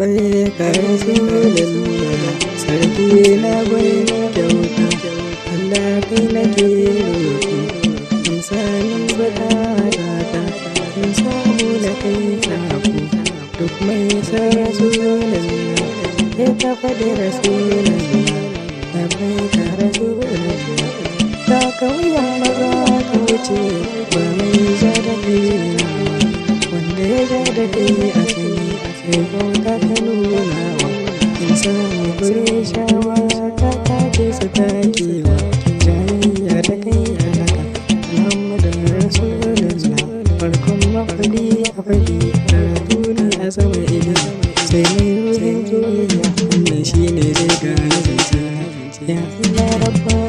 labbaika rasulullah sarki na gwai kyauta Allah kai nake roƙo misalin bukata in samu na kai sako duk mai san rasulullah ya kafa da rasulullah labbaika rasulullah ta kauyen maza ka wuce ba mai ja da kai wanda ya ja da kai a sani sai bauta ta nuna wa in samu gure shawa ta kace su takewa jayayya da kai halaka Muhammadun Rasulullah farkon mafaɗi a faɗi karatu ne a sama ilimi sai mai ruhin soyayya wannan shine zai gane zance ya Allah rabba